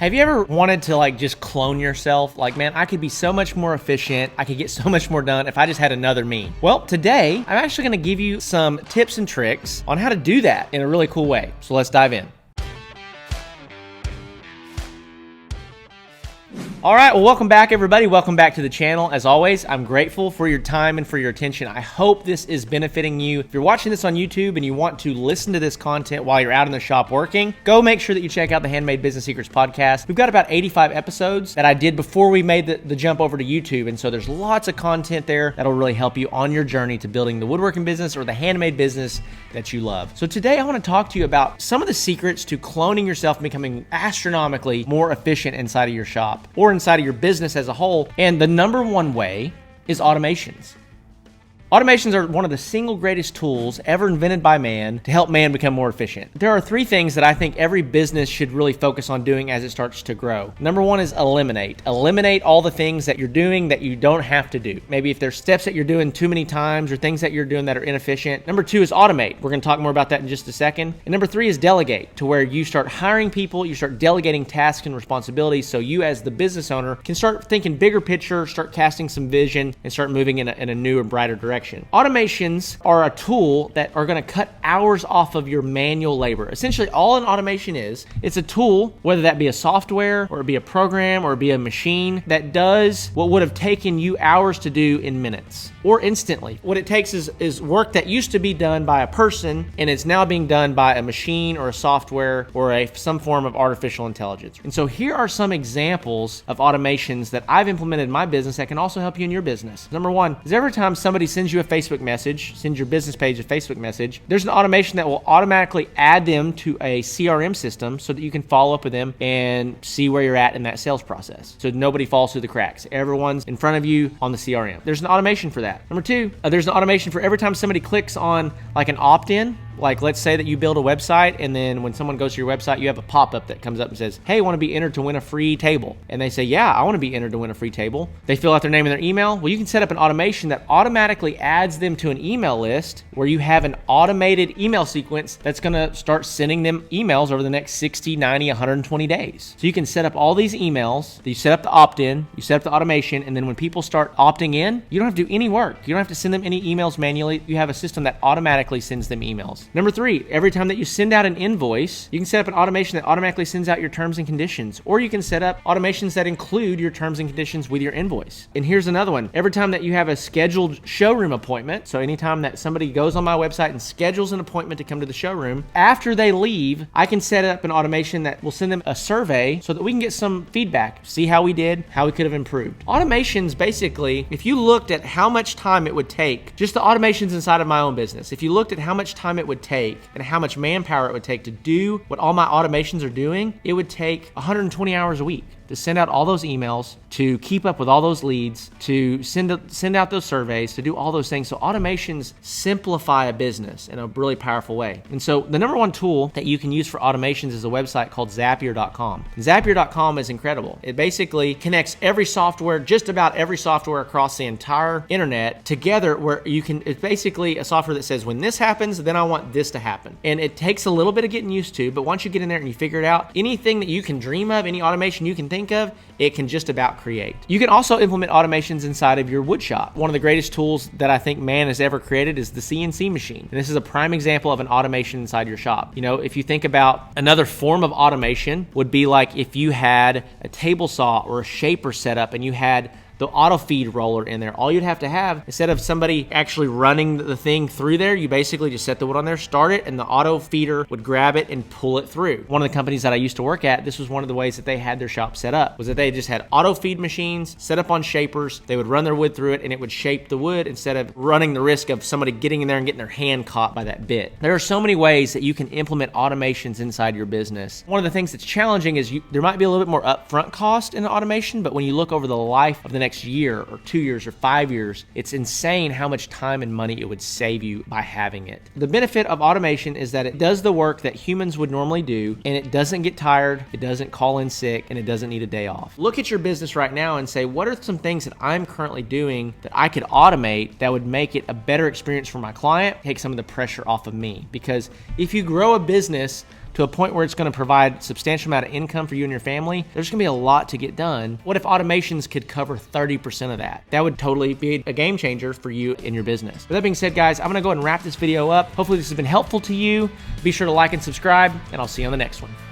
Have you ever wanted to like just clone yourself? Like, man, I could be so much more efficient. I could get so much more done if I just had another me. Well, today I'm actually going to give you some tips and tricks on how to do that in a really cool way. So let's dive in. All right, well, welcome back, everybody. Welcome back to the channel. As always, I'm grateful for your time and for your attention. I hope this is benefiting you. If you're watching this on YouTube and you want to listen to this content while you're out in the shop working, go make sure that you check out the Handmade Business Secrets podcast. We've got about 85 episodes that I did before we made the jump over to YouTube, and so there's lots of content there that'll really help you on your journey to building the woodworking business or the handmade business that you love. So today I want to talk to you about some of the secrets to cloning yourself and becoming astronomically more efficient inside of your shop or inside of your business as a whole. And the number one way is automations. Automations are one of the single greatest tools ever invented by man to help man become more efficient. There are three things that I think every business should really focus on doing as it starts to grow. Number one is eliminate. Eliminate all the things that you're doing that you don't have to do. Maybe if there's steps that you're doing too many times or things that you're doing that are inefficient. Number two is automate. We're going to talk more about that in just a second. And number three is delegate, to where you start hiring people, you start delegating tasks and responsibilities so you as the business owner can start thinking bigger picture, start casting some vision, and start moving in a new and brighter direction. Automations are a tool that are going to cut hours off of your manual labor. Essentially, all an automation is, it's a tool, whether that be a software or it be a program or it be a machine, that does what would have taken you hours to do in minutes or instantly. What it takes is work that used to be done by a person and it's now being done by a machine or a software or some form of artificial intelligence. And so here are some examples of automations that I've implemented in my business that can also help you in your business. Number one is every time somebody sends you a Facebook message, sends your business page a Facebook message, there's an automation that will automatically add them to a CRM system so that you can follow up with them and see where you're at in that sales process. So nobody falls through the cracks. Everyone's in front of you on the CRM. There's an automation for that. Number two, there's an automation for every time somebody clicks on like an opt-in. Like, let's say that you build a website and then when someone goes to your website, you have a pop-up that comes up and says, hey, want to be entered to win a free table? And they say, yeah, I want to be entered to win a free table. They fill out their name and their email. Well, you can set up an automation that automatically adds them to an email list where you have an automated email sequence that's going to start sending them emails over the next 60, 90, 120 days. So you can set up all these emails. You set up the opt-in, you set up the automation, and then when people start opting in, you don't have to do any work. You don't have to send them any emails manually. You have a system that automatically sends them emails. Number three, every time that you send out an invoice, you can set up an automation that automatically sends out your terms and conditions, or you can set up automations that include your terms and conditions with your invoice. And here's another one. Every time that you have a scheduled showroom appointment, so anytime that somebody goes on my website and schedules an appointment to come to the showroom, after they leave, I can set up an automation that will send them a survey so that we can get some feedback, see how we did, how we could have improved. Automations, basically, if you looked at how much time it would take, just the automations inside of my own business, if you looked at how much time it would take and how much manpower it would take to do what all my automations are doing, it would take 120 hours a week to send out all those emails, to keep up with all those leads, to send out those surveys, to do all those things. So automations simplify a business in a really powerful way. And so the number one tool that you can use for automations is a website called Zapier.com. Zapier.com is incredible. It basically connects every software, just about every software across the entire internet together, where you can, it's basically a software that says, when this happens, then I want this to happen. And it takes a little bit of getting used to, but once you get in there and you figure it out, anything that you can dream of, any automation you can think of, it can just about create. You can also implement automations inside of your wood shop. One of the greatest tools that I think man has ever created is the CNC machine. And this is a prime example of an automation inside your shop. You know, if you think about another form of automation would be like if you had a table saw or a shaper set up and you had the auto feed roller in there. All you'd have to have, instead of somebody actually running the thing through there, you basically just set the wood on there, start it, and the auto feeder would grab it and pull it through. One of the companies that I used to work at, this was one of the ways that they had their shop set up, was that they just had auto feed machines set up on shapers. They would run their wood through it and it would shape the wood instead of running the risk of somebody getting in there and getting their hand caught by that bit. There are so many ways that you can implement automations inside your business. One of the things that's challenging is there might be a little bit more upfront cost in the automation, but when you look over the life of the next year or 2 years or 5 years, it's insane how much time and money it would save you by having it. The benefit of automation is that it does the work that humans would normally do, and it doesn't get tired, it doesn't call in sick, and it doesn't need a day off. Look at your business right now and say, what are some things that I'm currently doing that I could automate that would make it a better experience for my client, take some of the pressure off of me? Because if you grow a business to a point where it's going to provide substantial amount of income for you and your family, there's going to be a lot to get done. What if automations could cover 30% of that? That would totally be a game changer for you in your business. With that being said, guys, I'm going to go ahead and wrap this video up. Hopefully this has been helpful to you. Be sure to like and subscribe, and I'll see you on the next one.